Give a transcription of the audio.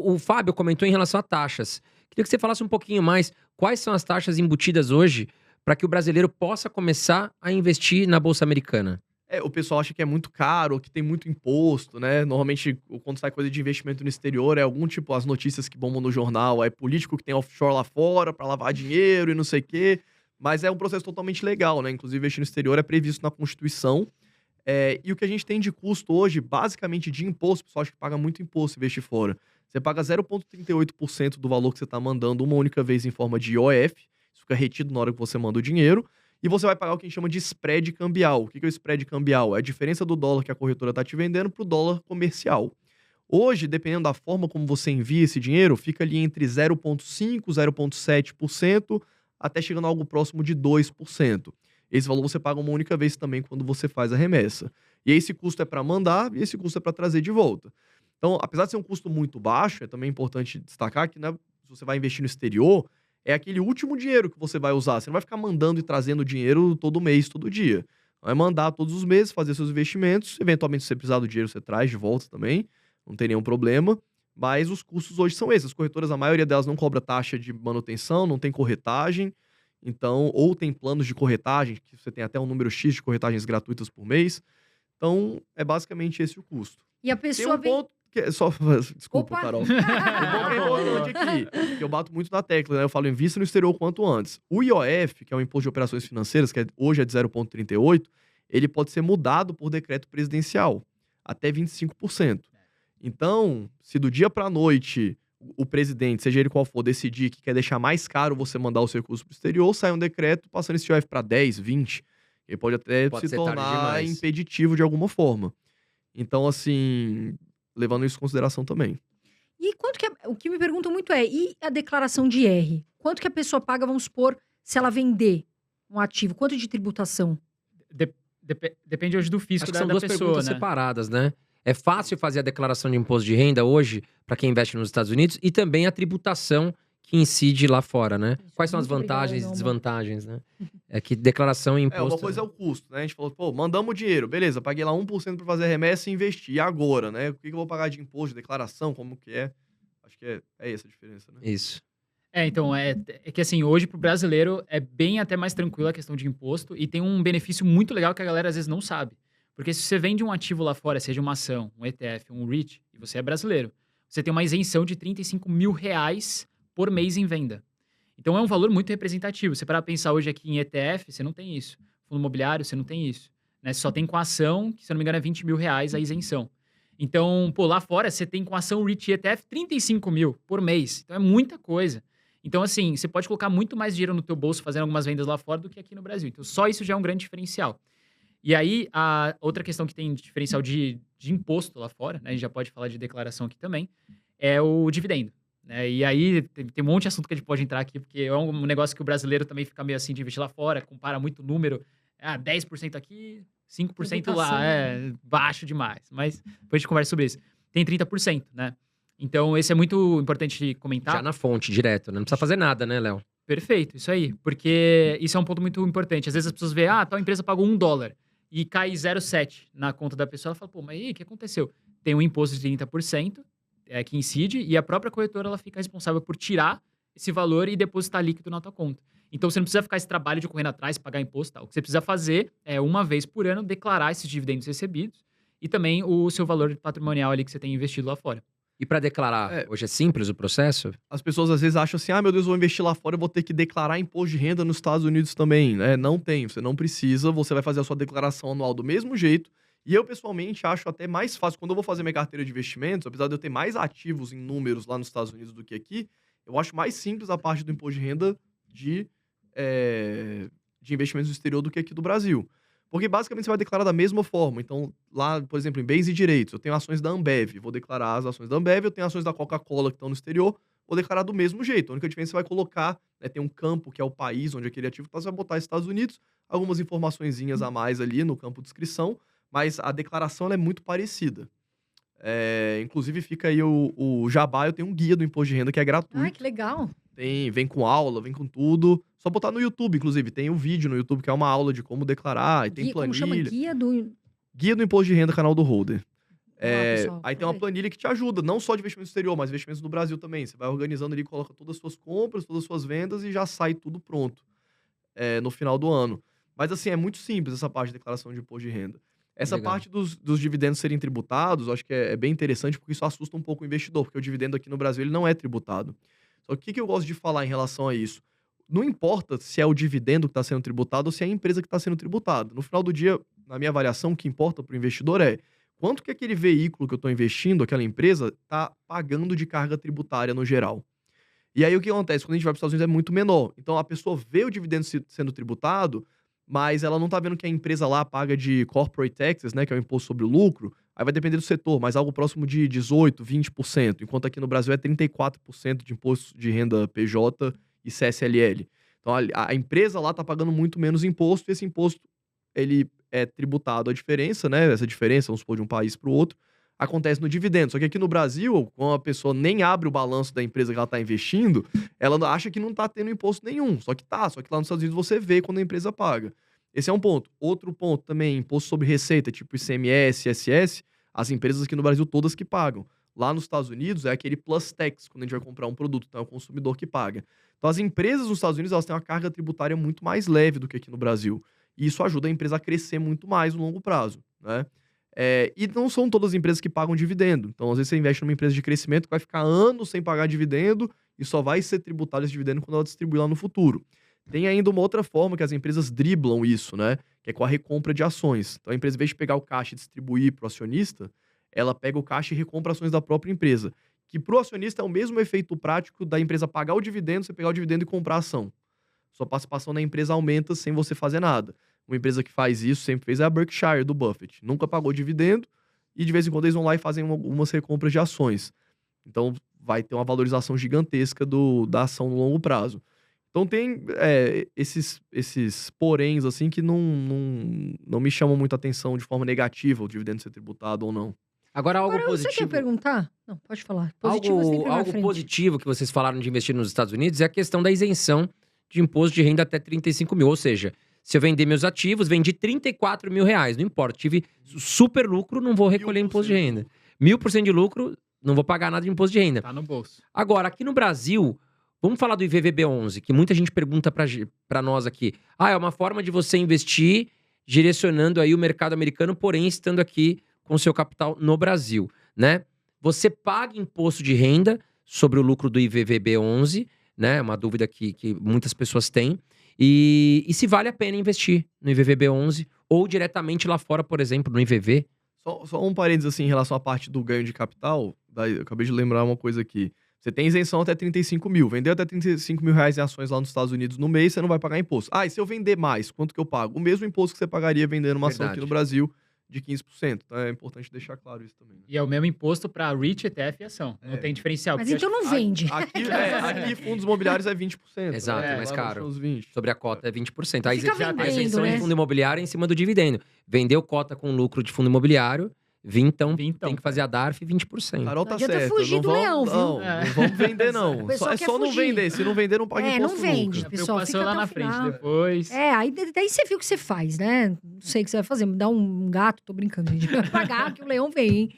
o Fábio comentou em relação a taxas. Queria que você falasse um pouquinho mais. Quais são as taxas embutidas hoje para que o brasileiro possa começar a investir na Bolsa Americana? O pessoal acha que é muito caro, que tem muito imposto, né? Normalmente, quando sai coisa de investimento no exterior, é algum tipo, as notícias que bombam no jornal, é político que tem offshore lá fora pra lavar dinheiro e não sei o quê. Mas é um processo totalmente legal, né? Inclusive, investir no exterior é previsto na Constituição. E o que a gente tem de custo hoje, basicamente de imposto, o pessoal acha que paga muito imposto investir fora. Você paga 0,38% do valor que você está mandando uma única vez em forma de IOF. Isso fica retido na hora que você manda o dinheiro. E você vai pagar o que a gente chama de spread cambial. O que é o spread cambial? É a diferença do dólar que a corretora está te vendendo para o dólar comercial. Hoje, dependendo da forma como você envia esse dinheiro, fica ali entre 0,5%, 0,7%, até chegando a algo próximo de 2%. Esse valor você paga uma única vez também quando você faz a remessa. E esse custo é para mandar e esse custo é para trazer de volta. Então, apesar de ser um custo muito baixo, é também importante destacar que, né, se você vai investir no exterior, é aquele último dinheiro que você vai usar. Você não vai ficar mandando e trazendo dinheiro todo mês, todo dia. Vai mandar todos os meses, fazer seus investimentos. Eventualmente, se você precisar do dinheiro, você traz de volta também. Não tem nenhum problema. Mas os custos hoje são esses. As corretoras, a maioria delas não cobra taxa de manutenção, não tem corretagem. Então, ou tem planos de corretagem, que você tem até um número X de corretagens gratuitas por mês. Então, é basicamente esse o custo. E a Tem pessoa um vem... ponto que é só desculpa, Opa! Carol. Um ponto que é importante aqui, que eu bato muito na tecla, né, eu falo invista no exterior quanto antes. O IOF, que é o Imposto de Operações Financeiras, que hoje é de 0,38, ele pode ser mudado por decreto presidencial, até 25%. Então, se do dia pra noite o presidente, seja ele qual for, decidir que quer deixar mais caro você mandar os recursos pro exterior, sai um decreto passando esse IOF pra 10, 20, ele pode até Pode se ser tarde tornar demais. impeditivo de alguma forma. Então, assim, levando isso em consideração também. E quanto que... O que me perguntam muito é, e a declaração de IR? Quanto que a pessoa paga, vamos supor, se ela vender um ativo? Quanto de tributação? Depende hoje do fisco Acho que da são duas pessoa, perguntas né? separadas, né? É fácil fazer a declaração de imposto de renda hoje para quem investe nos Estados Unidos e também a tributação que incide lá fora, né? Quais são as Muito obrigada, vantagens e meu amor. desvantagens, né? É que declaração e imposto... Uma coisa é o custo, né? A gente falou, pô, mandamos o dinheiro, beleza, paguei lá 1% pra fazer a remessa e investir. E agora, né? O que eu vou pagar de imposto, declaração, como que é? Acho que é essa a diferença, né? Isso. Então, é que assim, hoje pro brasileiro é bem até mais tranquilo a questão de imposto e tem um benefício muito legal que a galera às vezes não sabe. Porque se você vende um ativo lá fora, seja uma ação, um ETF, um REIT, e você é brasileiro, você tem uma isenção de R$35 mil por mês em venda. Então é um valor muito representativo. Você para pensar hoje aqui em ETF, você não tem isso. Fundo imobiliário, você não tem isso. Né? Você só tem com ação, que se eu não me engano é R$20 mil a isenção. Então, pô, lá fora você tem com ação REIT e ETF 35 mil por mês. Então é muita coisa. Então, assim, você pode colocar muito mais dinheiro no teu bolso fazendo algumas vendas lá fora do que aqui no Brasil. Então, só isso já é um grande diferencial. E aí, a outra questão que tem diferencial de imposto lá fora, né? A gente já pode falar de declaração aqui também, é o dividendo. Né? E aí, tem um monte de assunto que a gente pode entrar aqui, porque é um negócio que o brasileiro também fica meio assim de investir lá fora, compara muito número. 10% aqui, 5% lá, baixo demais. Mas depois a gente conversa sobre isso. Tem 30%, né? Então, esse é muito importante comentar. Já na fonte, direto, né? Não precisa fazer nada, né, Léo? Perfeito, isso aí. Porque isso é um ponto muito importante. Às vezes as pessoas veem, tal empresa pagou $1 e cai 0,7 na conta da pessoa. Ela fala, pô, mas aí, o que aconteceu? Tem um imposto de 30% que incide e a própria corretora ela fica responsável por tirar esse valor e depositar líquido na tua conta. Então, você não precisa ficar esse trabalho de correndo atrás, pagar imposto e tal. O que você precisa fazer é, uma vez por ano, declarar esses dividendos recebidos e também o seu valor patrimonial ali que você tem investido lá fora. E para declarar, hoje é simples o processo? As pessoas às vezes acham assim, meu Deus, eu vou investir lá fora, eu vou ter que declarar imposto de renda nos Estados Unidos também, né? Não tem, você não precisa, você vai fazer a sua declaração anual do mesmo jeito. E eu, pessoalmente, acho até mais fácil, quando eu vou fazer minha carteira de investimentos, apesar de eu ter mais ativos em números lá nos Estados Unidos do que aqui, eu acho mais simples a parte do imposto de renda de investimentos no exterior do que aqui do Brasil. Porque basicamente você vai declarar da mesma forma. Então, lá, por exemplo, em bens e direitos, eu tenho ações da Ambev, vou declarar as ações da Ambev, eu tenho ações da Coca-Cola que estão no exterior, vou declarar do mesmo jeito. A única diferença é que você vai colocar, né, tem um campo que é o país onde aquele ativo está, você vai botar Estados Unidos, algumas informaçõezinhas a mais ali no campo de inscrição, mas a declaração ela é muito parecida. Inclusive fica aí o jabá, eu tenho um guia do imposto de renda que é gratuito. Ai, que legal. Vem com aula, vem com tudo. Só botar no YouTube, inclusive. Tem um vídeo no YouTube que é uma aula de como declarar. E tem planilha. Como chama? Guia do Imposto de Renda, canal do Holder. pessoal, Aí tem uma aproveita. planilha que te ajuda, não só de investimentos no exterior, mas investimentos no Brasil também. Você vai organizando ali, coloca todas as suas compras, todas as suas vendas e já sai tudo pronto no final do ano. Mas assim, é muito simples essa parte de declaração de imposto de renda. Essa Legal. parte dos dividendos serem tributados, eu acho que é bem interessante, porque isso assusta um pouco o investidor, porque o dividendo aqui no Brasil ele não é tributado. Só que o que eu gosto de falar em relação a isso? Não importa se é o dividendo que está sendo tributado ou se é a empresa que está sendo tributada. No final do dia, na minha avaliação, o que importa para o investidor é quanto que aquele veículo que eu estou investindo, aquela empresa, está pagando de carga tributária no geral. E aí o que acontece? Quando a gente vai para os Estados Unidos é muito menor. Então a pessoa vê o dividendo sendo tributado, mas ela não está vendo que a empresa lá paga de corporate taxes, né, que é o imposto sobre o lucro. Aí vai depender do setor, mas algo próximo de 18%, 20%, enquanto aqui no Brasil é 34% de imposto de renda PJ e CSLL. Então a empresa lá está pagando muito menos imposto e esse imposto ele é tributado. A diferença, né, essa diferença, vamos supor, de um país para o outro, acontece no dividendo. Só que aqui no Brasil, quando a pessoa nem abre o balanço da empresa que ela está investindo, ela acha que não está tendo imposto nenhum. Só que tá. Só que lá nos Estados Unidos você vê quando a empresa paga. Esse é um ponto. Outro ponto também, imposto sobre receita, tipo ICMS, ISS, as empresas aqui no Brasil todas que pagam. Lá nos Estados Unidos é aquele plus tax, quando a gente vai comprar um produto, então é o consumidor que paga. Então as empresas nos Estados Unidos elas têm uma carga tributária muito mais leve do que aqui no Brasil. E isso ajuda a empresa a crescer muito mais no longo prazo, né? E não são todas as empresas que pagam dividendo. Então, às vezes, você investe numa empresa de crescimento que vai ficar anos sem pagar dividendo e só vai ser tributado esse dividendo quando ela distribuir lá no futuro. Tem ainda uma outra forma que as empresas driblam isso, né? Que é com a recompra de ações. Então, a empresa, em vez de pegar o caixa e distribuir para o acionista, ela pega o caixa e recompra ações da própria empresa. Que para o acionista é o mesmo efeito prático da empresa pagar o dividendo, você pegar o dividendo e comprar a ação. Sua participação na empresa aumenta sem você fazer nada. Uma empresa que faz isso, sempre fez, é a Berkshire, do Buffett. Nunca pagou dividendo e de vez em quando eles vão lá e fazem algumas recompras de ações. Então vai ter uma valorização gigantesca da ação no longo prazo. Então tem esses poréns assim que não me chamam muita atenção de forma negativa o dividendo ser tributado ou não. Agora, algo Agora, você quer positivo. perguntar? Não, pode falar. Positivo sempre vai à Algo frente. positivo que vocês falaram de investir nos Estados Unidos é a questão da isenção de imposto de renda até 35 mil. Ou seja, se eu vender meus ativos, vendi 34 mil reais, não importa. Tive super lucro, não vou recolher imposto de renda. 1000% de lucro, não vou pagar nada de imposto de renda. Tá no bolso. Agora, aqui no Brasil, vamos falar do IVVB11, que muita gente pergunta pra nós aqui. É uma forma de você investir direcionando aí o mercado americano, porém estando aqui com seu capital no Brasil, né? Você paga imposto de renda sobre o lucro do IVVB11, né? É uma dúvida que muitas pessoas têm. E se vale a pena investir no IVVB11 ou diretamente lá fora, por exemplo, no IVV. Só um parênteses assim em relação à parte do ganho de capital. Eu acabei de lembrar uma coisa aqui. Você tem isenção até 35 mil. Vendeu até 35 mil reais em ações lá nos Estados Unidos no mês, você não vai pagar imposto. E se eu vender mais, quanto que eu pago? O mesmo imposto que você pagaria vendendo uma ação aqui no Brasil de 15%. Então é importante deixar claro isso também. Né? E é o mesmo imposto para REIT, ETF e ação. Não tem diferencial. Mas porque então não vende. Aqui fundos imobiliários é 20%. Exato, né? é mais Lá caro. nos 20. Sobre a cota é 20%. Fica A vendendo, isenção né? de fundo imobiliário é em cima do dividendo. Vendeu cota com lucro de fundo imobiliário, Vintão. tem que fazer a DARF 20%. Carol tá Não adianta certa. fugir não do vamos, leão, viu? Não vamos vender, não. O pessoal É quer só não fugir. vender. Se não vender, não paga imposto não vende. nunca. A Pessoal, preocupação fica é lá até na o frente final. depois. Aí daí você viu o que você faz, né? Não sei o que você vai fazer. Me dá um gato, tô brincando, gente. Vai pagar que o leão vem, hein?